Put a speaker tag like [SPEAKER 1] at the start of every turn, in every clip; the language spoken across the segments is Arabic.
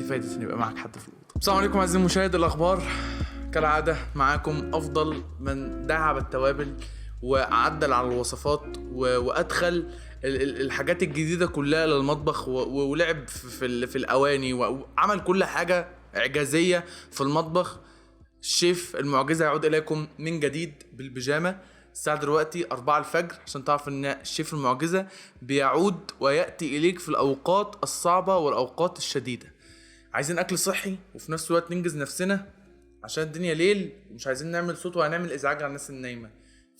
[SPEAKER 1] فايدة ان يبقى معاك حد في الأوضة. السلام عليكم عزيزي المشاهد، الأخبار كالعادة معاكم أفضل من دعب التوابل وعدل على الوصفات وأدخل الحاجات الجديدة كلها للمطبخ ولعب في الأواني وعمل كل حاجة إعجازية في المطبخ. الشيف المعجزة يعود إليكم من جديد بالبيجامة. الساعة دلوقتي 4 الفجر عشان تعرف ان الشيف المعجزة بيعود ويأتي إليك في الأوقات الصعبة والأوقات الشديدة. عايزين أكل صحي وفي نفس الوقت ننجز نفسنا عشان الدنيا ليل ومش عايزين نعمل صوت وهنعمل إزعاج على الناس النايمة.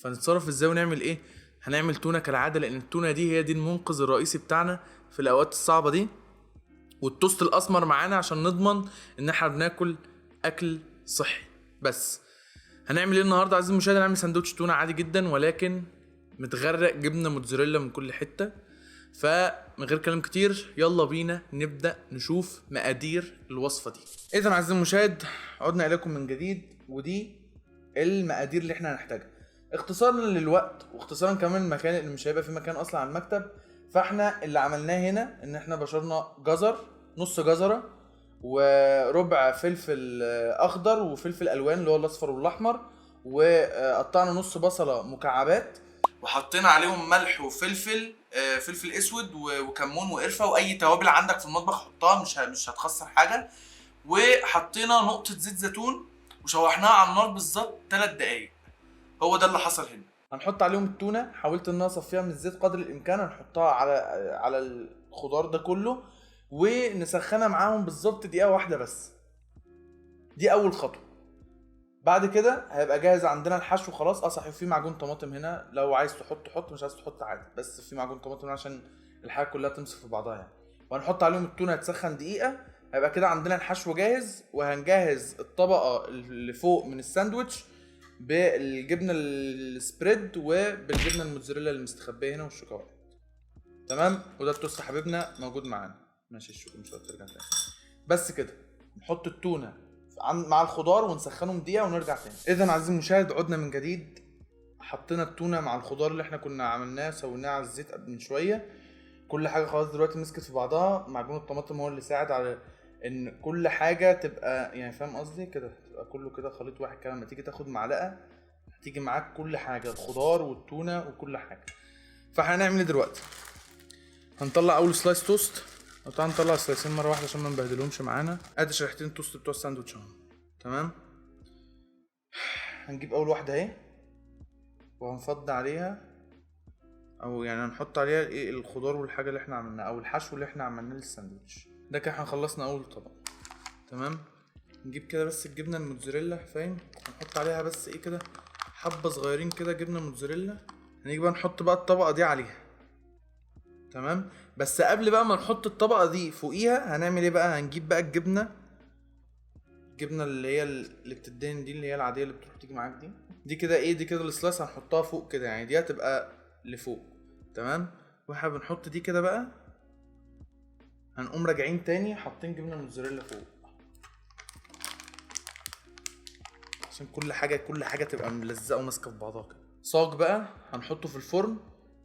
[SPEAKER 1] فنتصرف ازاي ونعمل ايه؟ هنعمل تونة كالعادة، لأن التونة دي هي دي المنقذ الرئيسي بتاعنا في الأوقات الصعبة دي، والتوست الأسمر معانا عشان نضمن ان احنا بناكل أكل صحي. بس هنعمل ايه النهارده عايزين المشاهد؟ هنعمل سندوتش تونه عادي جدا ولكن متغرق جبنه موتزاريلا من كل حته. فمن غير كلام كتير يلا بينا نبدا نشوف مقادير الوصفه دي. اذا عايزين المشاهد عدنا اليكم من جديد، ودي المقادير اللي احنا هنحتاجها اختصارا للوقت واختصارا كمان المكان اللي مش هيبقى في مكان اصلا على المكتب. فاحنا اللي عملناه هنا ان احنا بشرنا جزر، نص جزره وربع فلفل اخضر وفلفل الوان اللي هو الاصفر والاحمر، وقطعنا نص بصله مكعبات وحطينا عليهم ملح وفلفل فلفل اسود وكمون وقرفه واي توابل عندك في المطبخ حطها، مش هتخسر حاجه. وحطينا نقطه زيت زيتون وشوحناها على النار بالظبط 3 دقايق. هو ده اللي حصل هنا. هنحط عليهم التونه، حاولت ان انا اصفيها من الزيت قدر الامكان، هنحطها على الخضار ده كله ونسخنها معاهم بالظبط دقيقة واحدة بس. دي أول خطوة. بعد كده هيبقى جاهز عندنا الحشو خلاص. صحيح في معجون طماطم هنا، لو عايز حط، مش عايز تحط عادي، بس في معجون طماطم هنا عشان الحاجة كلها تمسك في بعضها يعني. وهنحط عليهم التونة تسخن دقيقة. هيبقى كده عندنا الحشو جاهز، وهنجهز الطبقة اللي فوق من الساندوتش بالجبنة السبريد وبالجبنة الموتزاريلا المستخبية هنا والشوكولاتة. تمام. وده التوست حبيبنا موجود معانا. ماشي الشوكة مش هترجع تاني. بس كده نحط التونة مع الخضار ونسخنهم دقيقة ونرجع تاني. اذا عزيزي المشاهد عدنا من جديد. حطينا التونة مع الخضار اللي احنا كنا عملناه سويناه على الزيت قبل من شوية. كل حاجة خلاص دلوقتي مسكت في بعضها. معجون الطماطم هو اللي ساعد على ان كل حاجة تبقى يعني فاهم قصدي كده، تبقى كله كده خليط واحد كده. لما تيجي تاخد معلقة هتيجي معاك كل حاجة، الخضار والتونة وكل حاجة. فاحنا هنعمل ايه دلوقتي؟ هنطلع اول سلايس توست. تعالى نطلع سلايسين مره واحده عشان ما نبهدلهمش معانا. ادي شريحتين التوست بتوع الساندوتش اهو. تمام. هنجيب اول واحده اهي وهنفضي عليها، او يعني هنحط عليها ايه الخضار والحاجه اللي احنا عملناها او الحشو اللي احنا عملناه للساندوتش ده. كده احنا خلصنا اول طبق. تمام. نجيب كده بس الجبنه الموتزاريلا، فاهم؟ هنحط عليها بس ايه كده حبه صغيرين كده جبنه موتزاريلا. هنيجي بقى نحط بقى الطبقه دي عليها. تمام. بس قبل بقى ما نحط الطبقه دي فوقيها هنعمل ايه بقى؟ هنجيب بقى الجبنه اللي هي اللي بتدين دي، اللي هي العاديه اللي بتروح تيجي معاك دي كده ايه، دي كده السلايس هنحطها فوق كده، يعني دي هتبقى لفوق. تمام. واحنا بنحط دي كده بقى هنقوم راجعين تاني حاطين جبنه موتزاريلا فوق عشان كل حاجه تبقى ملزقه وماسكه في بعضها كده. صاج بقى هنحطه في الفرن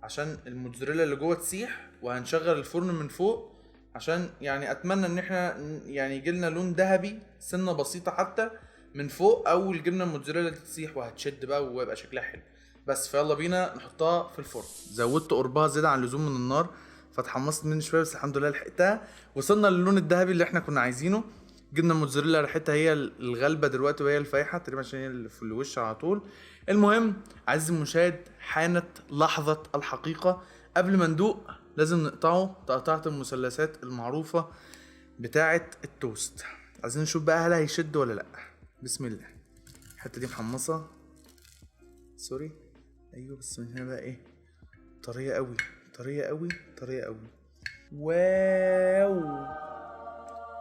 [SPEAKER 1] عشان الموتزاريلا اللي جوه تسيح، وهنشغل الفرن من فوق عشان يعني اتمنى ان احنا يعني يجيلنا لون ذهبي سنه بسيطه حتى من فوق، او الجبنه الموتزاريلا تسيح وهتشد بقى ويبقى شكلها حلو. بس فيلا بينا نحطها في الفرن. زودت قربها زياده عن اللزوم من النار فاتحمصت مني شويه، بس الحمد لله لحقتها. وصلنا للون الذهبي اللي احنا كنا عايزينه. جبنه الموتزاريلا ريحتها هي الغالبه دلوقتي وهي الفايحه تقريبا عشان هي اللي في الوش على طول. المهم عزيزي المشاهد حانت لحظه الحقيقه. قبل ما ندوق لازم نقطعه تقطيعه المثلثات المعروفه بتاعه التوست. عايزين نشوف بقى هل هيشد ولا لا. بسم الله. الحته دي محمصه سوري. ايوه بس من هنا بقى ايه، طريه قوي طريه قوي طريه قوي.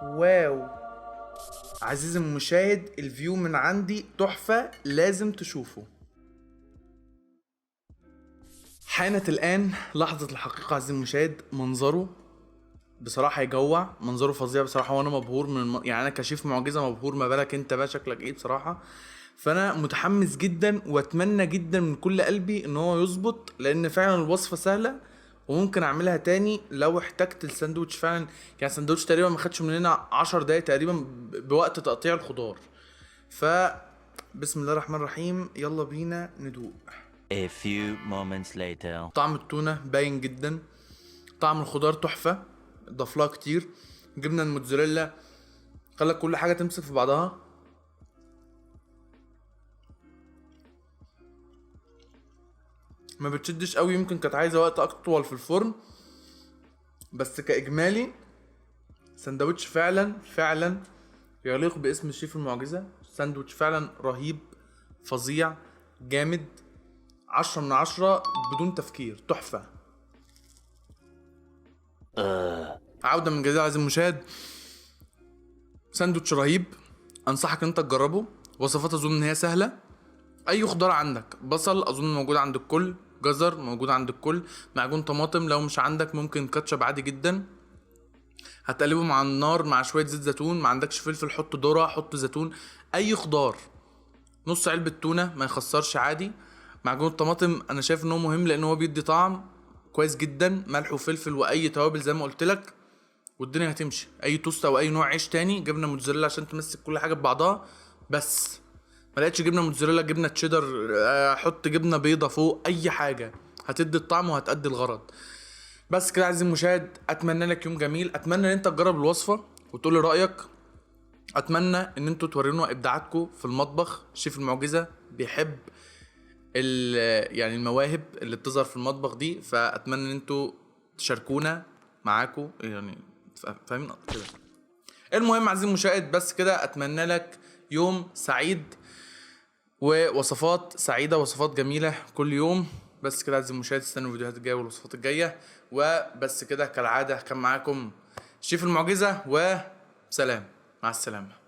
[SPEAKER 1] واو عزيزي المشاهد الفيو من عندي تحفه، لازم تشوفه. حانت الآن لحظة الحقيقة عزيزي المشاهد. منظره بصراحة يجوع، منظره فظيع بصراحة، وانا مبهور يعني انا كشيف معجزة مبهور، ما بالك انت بقى شكلك ايه بصراحة. فانا متحمس جدا واتمنى جدا من كل قلبي ان هو يظبط، لان فعلا الوصفة سهلة وممكن اعملها تاني لو احتجت الساندوتش فعلا. يعني ساندوتش تقريبا ما خدش مننا 10 دقايق تقريبا بوقت تقطيع الخضار. ف بسم الله الرحمن الرحيم، يلا بينا ندوق.
[SPEAKER 2] A few moments later.
[SPEAKER 1] طعم التونة باين جدا، طعم الخضار تحفة، ضاف لها كتير، جبنا الموتزاريلا خلى كل حاجة تمسك في بعضها. ما بتشدش قوي، يمكن كانت عايزة وقت اطول في الفرن، بس كاجمالي سندوتش فعلا فعلا يليق باسم الشيف المعجزة. ساندوتش فعلا رهيب، فظيع، جامد، 10/10 بدون تفكير، تحفة. عودة من جديد عزيزي المشاهد، ساندوتش رهيب، انصحك انت تجربه. وصفات اظن ان هي سهلة، اي خضار عندك، بصل اظن موجود عند الكل، جزر موجود عند الكل، معجون طماطم لو مش عندك ممكن كاتشب عادي جدا. هتقلبهم على النار مع شويه زيت زيتون، ما عندكش فلفل حط ذره، حط زيتون، اي خضار. نص علبه تونه ما يخسرش عادي. معجون الطماطم انا شايف ان هو مهم لان هو بيدي طعم كويس جدا، ملح وفلفل واي توابل زي ما قلت لك، والدنيا هتمشي. اي توست او اي نوع عيش تاني، جبنه موتزاريلا عشان تمسك كل حاجه ببعضها. بس ما لقيتش جبنه موتزاريلا، جبنه تشيدر، حط جبنه بيضه فوق، اي حاجه هتدي الطعم وهتأدي الغرض. بس كده عزيزي المشاهد، اتمنى لك يوم جميل، اتمنى ان انت تجرب الوصفه وتقول لي رايك. اتمنى ان انتوا تورينا ابداعاتكم في المطبخ. الشيف المعجزه بيحب يعني المواهب اللي بتظهر في المطبخ دي، فاتمنى ان انتوا تشاركونا معاكم، يعني فاهمين كده. المهم عزيزي المشاهد، بس كده اتمنى لك يوم سعيد ووصفات سعيده، وصفات جميله كل يوم. بس كده عزيزي المشاهد، استنوا الفيديوهات الجايه والوصفات الجايه. وبس كده كالعاده كان معاكم الشيف المعجزه، وسلام، مع السلامه.